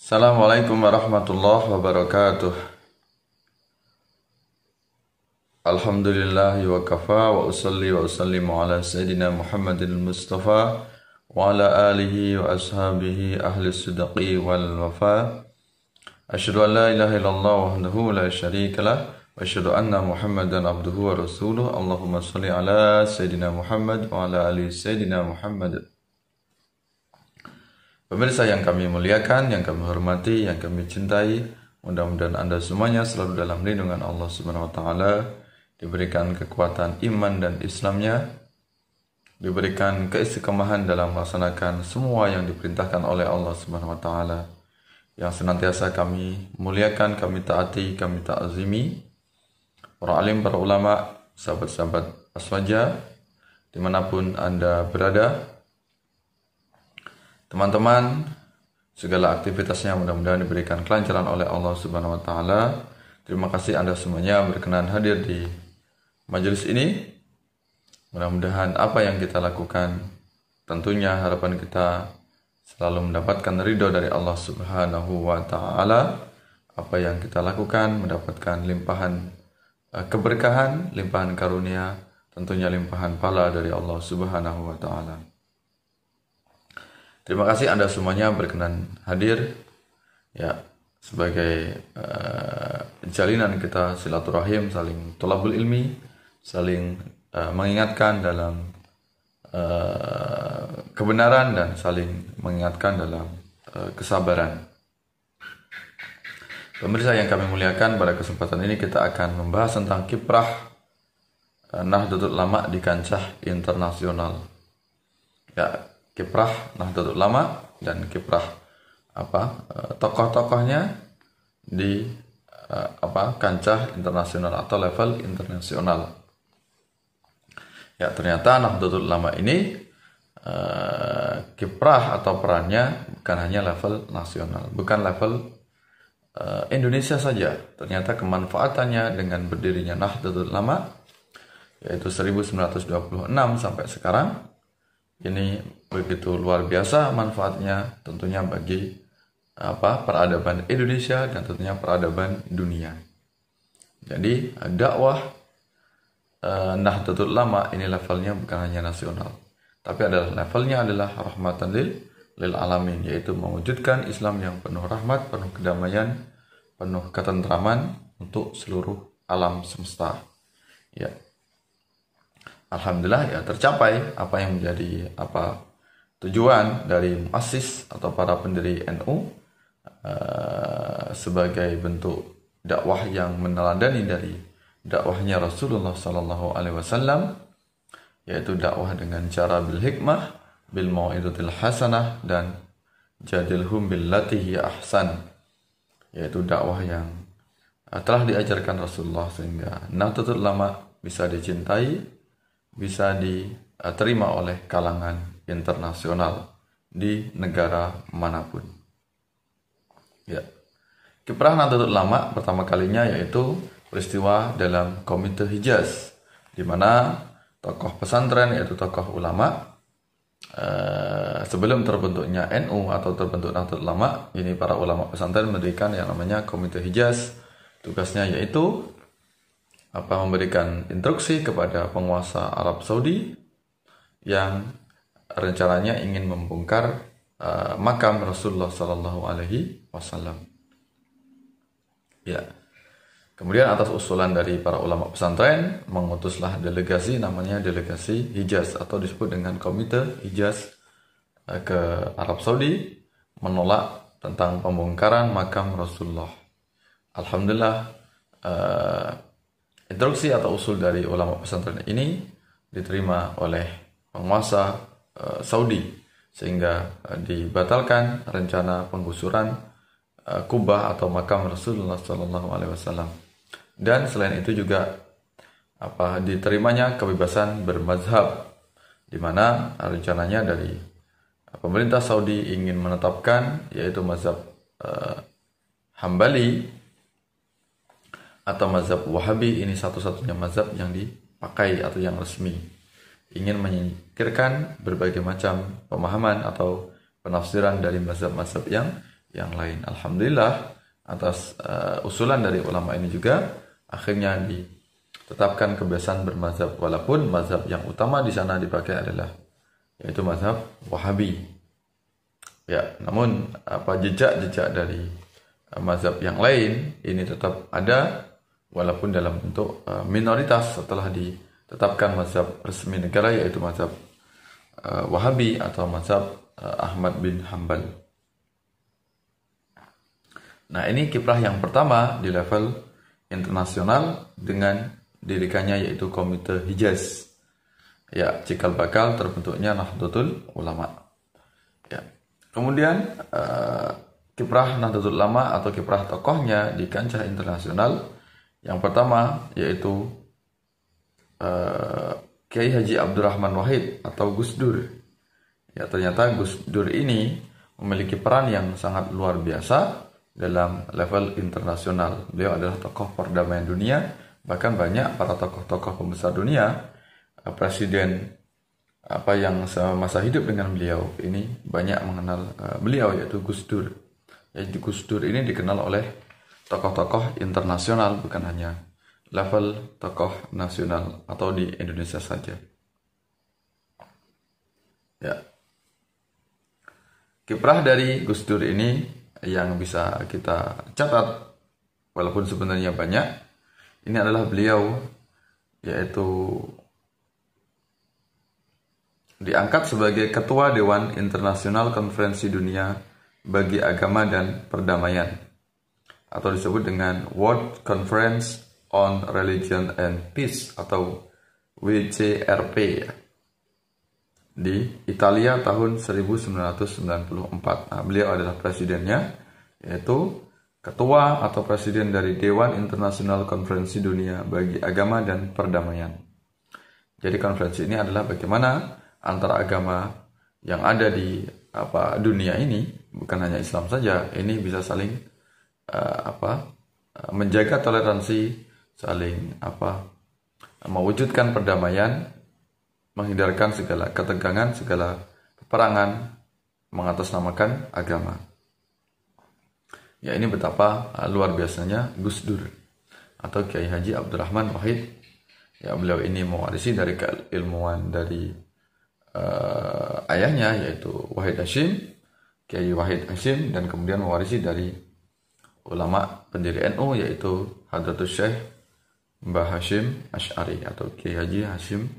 Assalamualaikum warahmatullahi wabarakatuh. Alhamdulillahi wa kafa wa usalli wa usallimu ala sayyidina Muhammadin Mustafa wa ala alihi wa ashabihi ahli sidqi wal wafa. Asyhadu an la ilaha illallah wahdahu la syarika lah wa asyhadu anna Muhammadan abduhu wa rasuluh. Allahumma shalli ala sayyidina Muhammad wa ala ali sayyidina Muhammad. Pemirsa yang kami muliakan, yang kami hormati, yang kami cintai, mudah-mudahan Anda semuanya selalu dalam lindungan Allah Subhanahu wa taala, diberikan kekuatan iman dan Islamnya, diberikan keistiqomahan dalam melaksanakan semua yang diperintahkan oleh Allah Subhanahu wa taala, yang senantiasa kami muliakan, kami taati, kami ta'zimi. Para alim, para ulama, sahabat-sahabat aswaja dimanapun Anda berada, teman-teman, segala aktivitasnya mudah-mudahan diberikan kelancaran oleh Allah Subhanahu wa taala. Terima kasih Anda semuanya berkenan hadir di majelis ini. Mudah-mudahan apa yang kita lakukan, tentunya harapan kita selalu mendapatkan ridho dari Allah Subhanahu wa taala. Apa yang kita lakukan mendapatkan limpahan keberkahan, limpahan karunia, tentunya limpahan pahala dari Allah Subhanahu wa taala. Terima kasih Anda semuanya berkenan hadir ya, sebagai jalinan kita silaturahim, saling thalabul ilmi, saling mengingatkan dalam kebenaran dan saling mengingatkan dalam kesabaran. Pemirsa yang kami muliakan, pada kesempatan ini kita akan membahas tentang kiprah Nahdlatul Ulama di kancah internasional. Ya, kiprah Nahdlatul Ulama dan kiprah tokoh-tokohnya di kancah internasional atau level internasional. Ya, ternyata Nahdlatul Ulama ini kiprah atau perannya bukan hanya level nasional, bukan level Indonesia saja. Ternyata kemanfaatannya dengan berdirinya Nahdlatul Ulama, yaitu 1926 sampai sekarang, ini begitu luar biasa manfaatnya, tentunya bagi peradaban Indonesia dan tentunya peradaban dunia. Jadi dakwah Nahdlatul Ulama ini levelnya bukan hanya nasional, tapi levelnya adalah rahmatan lil alamin, yaitu mewujudkan Islam yang penuh rahmat, penuh kedamaian, penuh ketentraman untuk seluruh alam semesta. Ya. Alhamdulillah ya, tercapai apa yang menjadi tujuan dari muassis atau para pendiri NU sebagai bentuk dakwah yang meneladani dari dakwahnya Rasulullah sallallahu alaihi wasallam, yaitu dakwah dengan cara bil hikmah, bil mau'izatil hasanah, dan jadilhum billati hiya ahsan, yaitu dakwah yang telah diajarkan Rasulullah sehingga Nahdlatul Ulama bisa dicintai, bisa diterima oleh kalangan internasional di negara manapun. Ya. Kiprah Nahdlatul Ulama pertama kalinya yaitu peristiwa dalam Komite Hijaz, di mana tokoh pesantren, yaitu tokoh ulama, sebelum terbentuknya NU atau terbentuk Nahdlatul Ulama, ini para ulama pesantren mendirikan yang namanya Komite Hijaz. Tugasnya yaitu memberikan instruksi kepada penguasa Arab Saudi yang rencananya ingin membongkar makam Rasulullah Sallallahu Alaihi Wasallam. Ya. Kemudian atas usulan dari para ulama pesantren, mengutuslah delegasi, namanya delegasi Hijaz atau disebut dengan Komite Hijaz, ke Arab Saudi menolak tentang pembongkaran makam Rasulullah. Alhamdulillah, instruksi atau usul dari ulama pesantren ini diterima oleh penguasa Saudi, sehingga dibatalkan rencana penggusuran kubah atau makam Rasulullah Sallallahu Alaihi Wasallam. Dan selain itu juga diterimanya kebebasan bermazhab, di mana rencananya dari pemerintah Saudi ingin menetapkan yaitu mazhab Hambali atau mazhab Wahabi, ini satu-satunya mazhab yang dipakai atau yang resmi. Ingin menyingkirkan berbagai macam pemahaman atau penafsiran dari mazhab-mazhab yang yang lain. Alhamdulillah atas usulan dari ulama ini juga akhirnya ditetapkan kebiasaan bermazhab, walaupun mazhab yang utama di sana dipakai adalah yaitu mazhab Wahabi. Ya, namun jejak-jejak dari mazhab yang lain ini tetap ada walaupun dalam bentuk minoritas setelah ditetapkan mazhab resmi negara yaitu mazhab Wahabi atau mazhab Ahmad bin Hanbal. Nah, ini kiprah yang pertama di level internasional dengan dirikannya yaitu Komite Hijaz. Ya, cikal bakal terbentuknya Nahdlatul Ulama. Ya. Kemudian kiprah Nahdlatul Ulama atau kiprah tokohnya di kancah internasional yang pertama yaitu Kiai Haji Abdurrahman Wahid atau Gus Dur. Ya, ternyata Gus Dur ini memiliki peran yang sangat luar biasa dalam level internasional. Beliau adalah tokoh perdamaian dunia, bahkan banyak para tokoh-tokoh pembesar dunia, presiden yang semasa hidup dengan beliau ini banyak mengenal beliau yaitu Gus Dur. Jadi Gus Dur ini dikenal oleh tokoh-tokoh internasional, bukan hanya level tokoh nasional atau di Indonesia saja. Ya. Kiprah dari Gus Dur ini yang bisa kita catat walaupun sebenarnya banyak, ini adalah beliau yaitu diangkat sebagai Ketua Dewan Internasional Konferensi Dunia bagi Agama dan Perdamaian atau disebut dengan World Conference on Religion and Peace atau WCRP di Italia tahun 1994. Nah, beliau adalah presidennya, yaitu ketua atau presiden dari Dewan Internasional Konferensi Dunia bagi Agama dan Perdamaian. Jadi konferensi ini adalah bagaimana antara agama yang ada di dunia ini, bukan hanya Islam saja, ini bisa saling menjaga toleransi, saling mewujudkan perdamaian, menghindarkan segala ketegangan, segala peperangan, mengatasnamakan agama. Ya, ini betapa luar biasanya Gus Dur atau Kiai Haji Abdurrahman Wahid. Ya, beliau ini mewarisi dari keilmuan dari ayahnya yaitu Wahid Hashim, Kiai Wahid Hashim, dan kemudian mewarisi dari ulama pendiri NU yaitu Hadratus Syekh Mbah Hashim Asy'ari atau Kiai Haji Hashim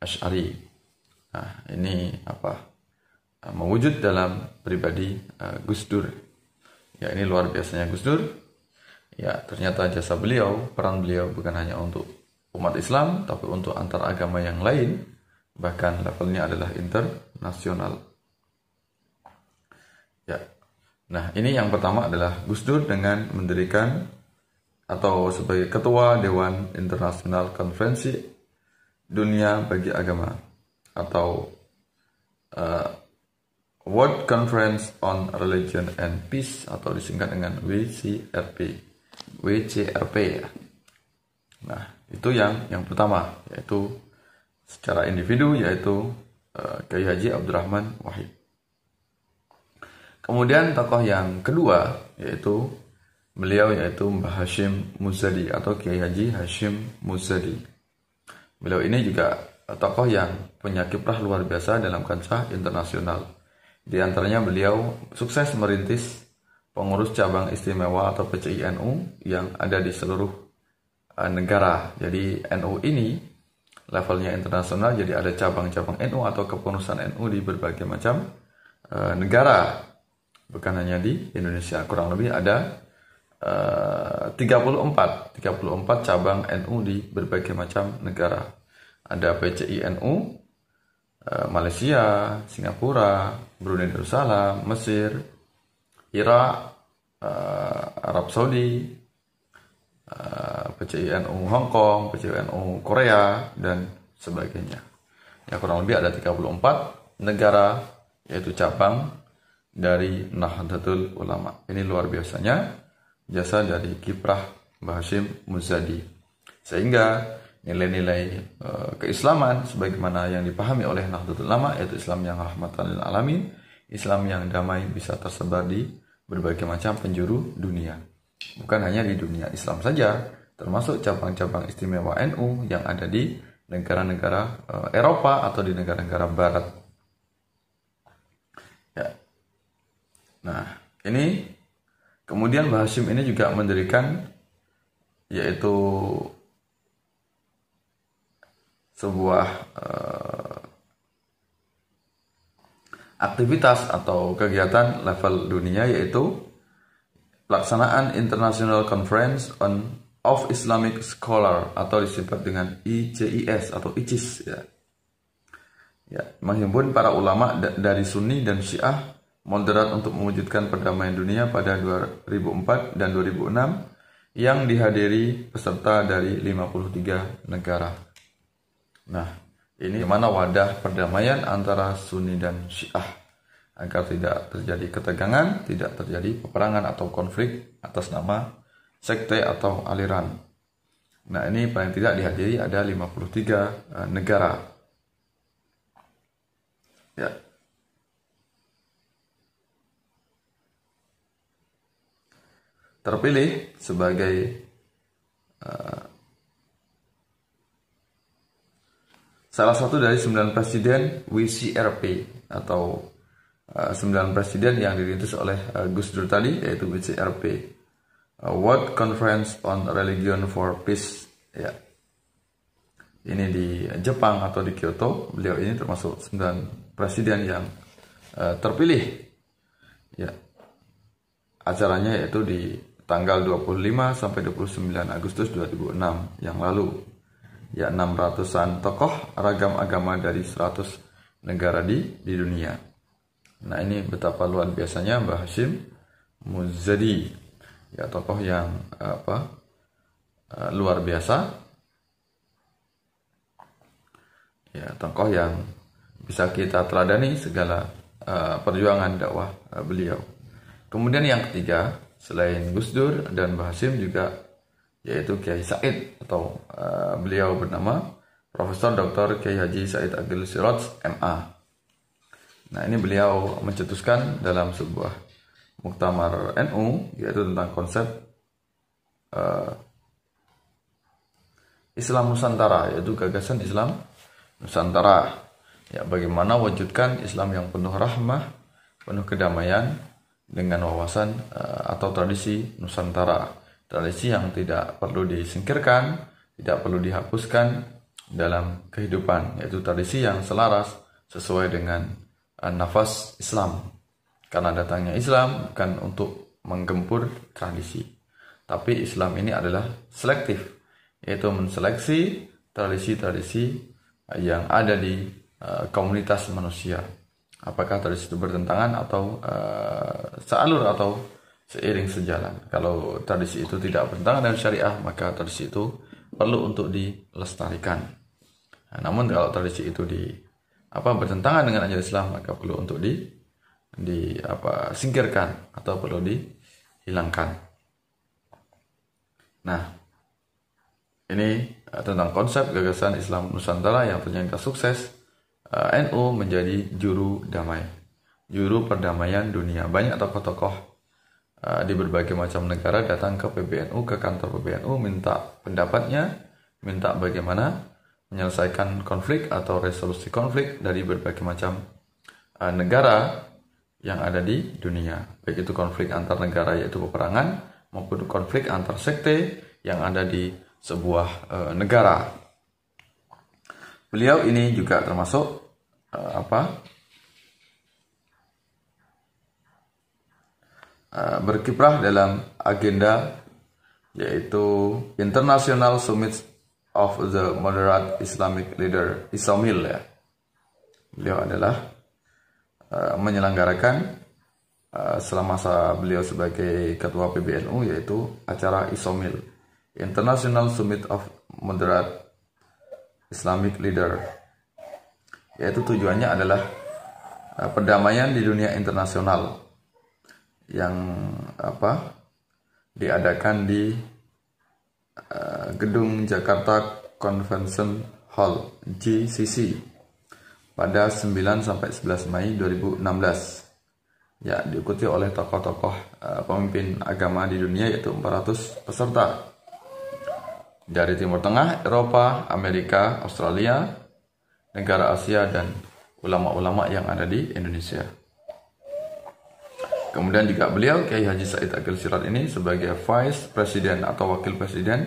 Asy'ari. Nah, ini mewujud dalam pribadi Gus Dur. Ya, ini luar biasanya Gus Dur. Ya, ternyata jasa beliau, peran beliau bukan hanya untuk umat Islam, tapi untuk antar agama yang lain, bahkan levelnya adalah internasional. Ya. Nah, ini yang pertama adalah Gus Dur dengan mendirikan atau sebagai Ketua Dewan Internasional Konferensi Dunia bagi Agama atau World Conference on Religion and Peace atau disingkat dengan WCRP ya. Nah, itu yang pertama, yaitu secara individu yaitu Kiai Haji Abdurrahman Wahid. Kemudian tokoh yang kedua yaitu beliau yaitu Mbah Hashim Muzadi atau Kiai Haji Hashim Muzadi. Beliau ini juga tokoh yang punya kiprah luar biasa dalam kancah internasional. Di antaranya beliau sukses merintis pengurus cabang istimewa atau PCI NU yang ada di seluruh negara. Jadi NU ini levelnya internasional, jadi ada cabang-cabang NU atau kepengurusan NU di berbagai macam negara. Bukan hanya di Indonesia, kurang lebih ada 34 cabang NU di berbagai macam negara. Ada PCI NU Malaysia, Singapura, Brunei Darussalam, Mesir, Irak, Arab Saudi, PCI NU Hong Kong, PCI NU Korea, dan sebagainya. Ya, kurang lebih ada 34 negara yaitu cabang dari Nahdlatul Ulama. Ini luar biasanya jasa dari kiprah Mbah Hashim Muzadi, sehingga nilai-nilai keislaman sebagaimana yang dipahami oleh Nahdlatul Ulama, yaitu Islam yang rahmatan lil alamin, Islam yang damai, bisa tersebar di berbagai macam penjuru dunia. Bukan hanya di dunia Islam saja, termasuk cabang-cabang istimewa NU yang ada di negara-negara Eropa atau di negara-negara Barat. Ya. Nah, ini kemudian Mbah Hashim ini juga mendirikan yaitu sebuah aktivitas atau kegiatan level dunia, yaitu pelaksanaan International Conference of Islamic Scholar atau disebut dengan ICIS atau ICIS ya. Ya, menghimpun para ulama dari Sunni dan Syiah moderat untuk mewujudkan perdamaian dunia pada 2004 dan 2006 yang dihadiri peserta dari 53 negara. Nah, ini mana wadah perdamaian antara Sunni dan Syiah agar tidak terjadi ketegangan, tidak terjadi peperangan atau konflik atas nama sekte atau aliran. Nah, ini paling tidak dihadiri ada 53 negara. Ya. Terpilih sebagai salah satu dari 9 presiden WCRP atau 9 presiden yang dirintis oleh Gus Dur tadi, yaitu WCRP, World Conference on Religion for Peace. Ya. Ini di Jepang atau di Kyoto. Beliau ini termasuk 9 presiden yang terpilih. Ya. Acaranya yaitu di tanggal 25 sampai 29 Agustus 2006 yang lalu. Ya, 600-an tokoh ragam agama dari 100 negara di dunia. Nah, ini betapa luar biasanya Mbah Hashim Muzadi. Ya, tokoh yang luar biasa. Ya, tokoh yang bisa kita teladani segala perjuangan dakwah beliau. Kemudian yang ketiga, selain Gus Dur dan Mbah Hashim juga yaitu Kiai Said atau beliau bernama Profesor Dr. Kiai Haji Said Agil Siraj MA. Nah, ini beliau mencetuskan dalam sebuah muktamar NU yaitu tentang konsep Islam Nusantara, yaitu gagasan Islam Nusantara. Ya, bagaimana wujudkan Islam yang penuh rahmah, penuh kedamaian dengan wawasan atau tradisi Nusantara. Tradisi yang tidak perlu disingkirkan, tidak perlu dihapuskan dalam kehidupan, yaitu tradisi yang selaras sesuai dengan nafas Islam. Karena datangnya Islam bukan untuk menggempur tradisi, tapi Islam ini adalah selektif, yaitu menseleksi tradisi-tradisi yang ada di komunitas manusia. Apakah tradisi itu bertentangan atau sealur atau seiring sejalan. Kalau tradisi itu tidak bertentangan dengan syariah, maka tradisi itu perlu untuk dilestarikan. Nah, namun kalau tradisi itu bertentangan dengan ajaran Islam, maka perlu untuk singkirkan atau perlu dihilangkan. Nah, ini tentang konsep gagasan Islam Nusantara yang ternyata sukses. NU menjadi juru damai, juru perdamaian dunia. Banyak tokoh-tokoh di berbagai macam negara datang ke PBNU, ke kantor PBNU, minta pendapatnya, minta bagaimana menyelesaikan konflik atau resolusi konflik dari berbagai macam negara yang ada di dunia. Baik itu konflik antar negara yaitu peperangan, maupun konflik antar sekte yang ada di sebuah negara. Beliau ini juga termasuk berkiprah dalam agenda yaitu International Summit of the Moderate Islamic Leader ISOMIL ya. Beliau adalah menyelenggarakan selama masa beliau sebagai ketua PBNU yaitu acara ISOMIL, International Summit of Moderate Islamic Leader, yaitu tujuannya adalah perdamaian di dunia internasional yang diadakan di Gedung Jakarta Convention Hall GCC pada 9 sampai 11 Mei 2016. Ya, diikuti oleh tokoh-tokoh pemimpin agama di dunia, yaitu 400 peserta dari Timur Tengah, Eropa, Amerika, Australia, negara Asia, dan ulama-ulama yang ada di Indonesia. Kemudian juga beliau, Kiai Haji Said Akil Sirot ini, sebagai Vice President atau Wakil Presiden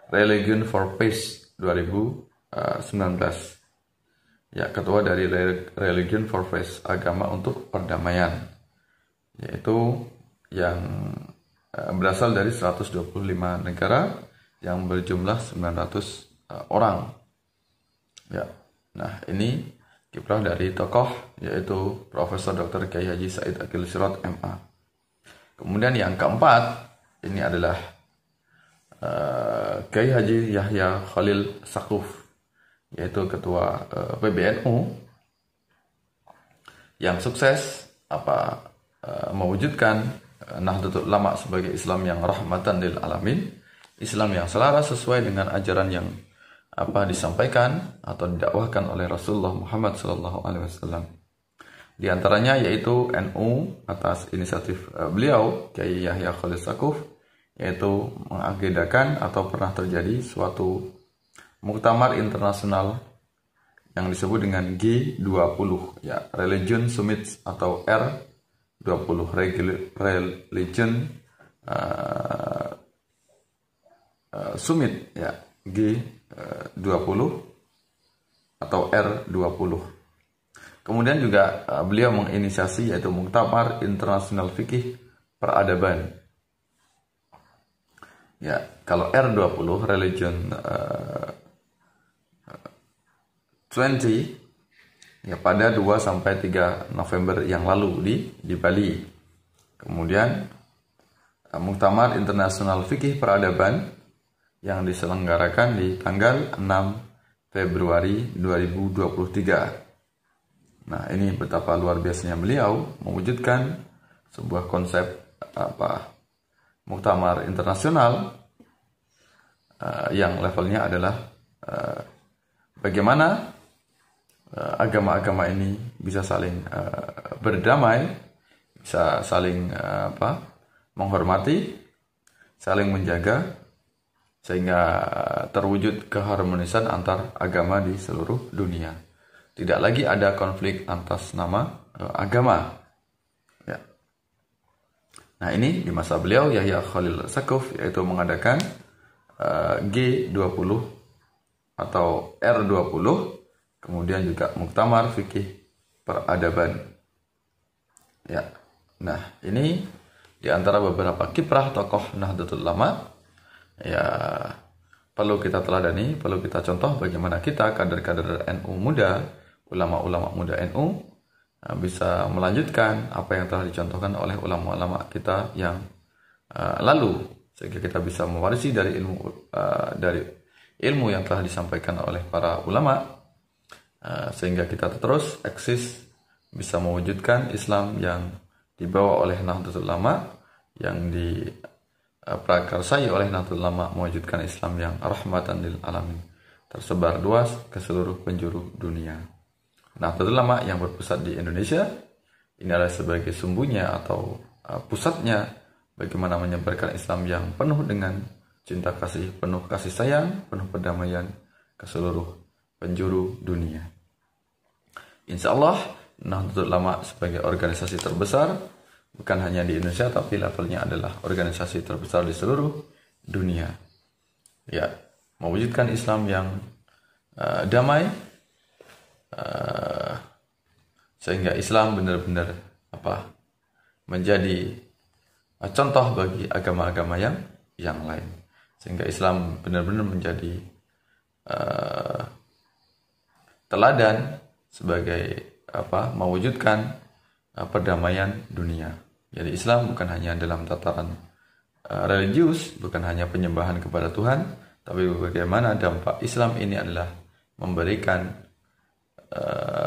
Religion for Peace 2019. Ya, ketua dari Religion for Peace, agama untuk perdamaian, yaitu yang berasal dari 125 negara yang berjumlah 900 orang. Ya. Nah, ini kiprah dari tokoh, yaitu Profesor Dr. Kiai Haji Said Akil Sirot MA. Kemudian yang keempat, ini adalah Kiai Haji Yahya Khalil Saquf, yaitu ketua PBNU, yang sukses mewujudkan Nahdlatul Ulama sebagai Islam yang rahmatan lil alamin, Islam yang selaras sesuai dengan ajaran yang disampaikan atau didakwahkan oleh Rasulullah Muhammad SAW. Di antaranya yaitu NU atas inisiatif beliau Kiai Yahya Khalil Saquf, yaitu mengagendakan atau pernah terjadi suatu muktamar internasional yang disebut dengan G20, ya, Religion Summit atau R20, Religion Summit, ya, G20 atau R20. Kemudian juga beliau menginisiasi yaitu Muktamar Internasional Fikih Peradaban. Ya, kalau R20 Religion 20, ya, pada 2-3 November yang lalu di Bali. Kemudian Muktamar Internasional Fikih Peradaban yang diselenggarakan di tanggal 6 Februari 2023. Nah, ini betapa luar biasanya beliau mewujudkan sebuah konsep muktamar internasional yang levelnya adalah bagaimana agama-agama ini bisa saling berdamai, bisa saling menghormati, saling menjaga, sehingga terwujud keharmonisan antar agama di seluruh dunia. Tidak lagi ada konflik atas nama agama. Ya. Nah, ini di masa beliau Yahya Khalil Saquf, yaitu mengadakan G20 atau R20, kemudian juga Muktamar Fikih Peradaban. Ya. Nah, ini di antara beberapa kiprah tokoh Nahdlatul Ulama, ya, perlu kita teladani, perlu kita contoh bagaimana kita kader-kader NU muda, ulama-ulama muda NU bisa melanjutkan apa yang telah dicontohkan oleh ulama-ulama kita yang lalu, sehingga kita bisa mewarisi dari ilmu yang telah disampaikan oleh para ulama, sehingga kita terus eksis bisa mewujudkan Islam yang dibawa oleh Nahdlatul Ulama, yang diprakarsai oleh Nahdlatul Ulama, mewujudkan Islam yang rahmatan lil alamin, tersebar luas ke seluruh penjuru dunia. Nahdlatul Ulama yang berpusat di Indonesia ini adalah sebagai sumbunya atau pusatnya bagaimana menyebarkan Islam yang penuh dengan cinta kasih, penuh kasih sayang, penuh perdamaian ke seluruh penjuru dunia. Insya Allah Nahdlatul Ulama sebagai organisasi terbesar bukan hanya di Indonesia, tapi levelnya adalah organisasi terbesar di seluruh dunia. Ya, mewujudkan Islam yang damai, sehingga Islam benar-benar menjadi contoh bagi agama-agama yang lain, sehingga Islam benar-benar menjadi teladan sebagai mewujudkan perdamaian dunia. Jadi Islam bukan hanya dalam tataran religius, bukan hanya penyembahan kepada Tuhan, tapi bagaimana dampak Islam ini adalah memberikan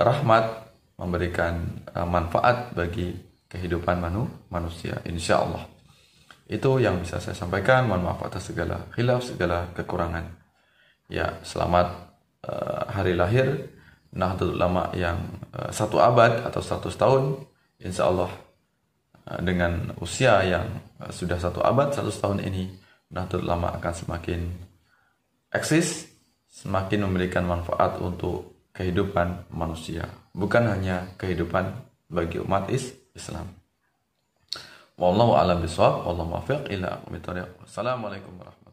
rahmat, memberikan manfaat bagi kehidupan manusia. Insya Allah itu yang bisa saya sampaikan. Mohon maaf atas segala khilaf, segala kekurangan. Ya, selamat hari lahir Nahdlatul Ulama yang 1 abad atau 100 tahun. Insya Allah dengan usia yang sudah 1 abad 100 tahun ini, Nahdlatul Ulama akan semakin eksis, semakin memberikan manfaat untuk kehidupan manusia, bukan hanya kehidupan bagi umat Islam. Wallahu a'lam bishawab, wallahu muwaffiq ila aqwamit thoriq. Wassalamualaikum warahmatullahi wabarakatuh.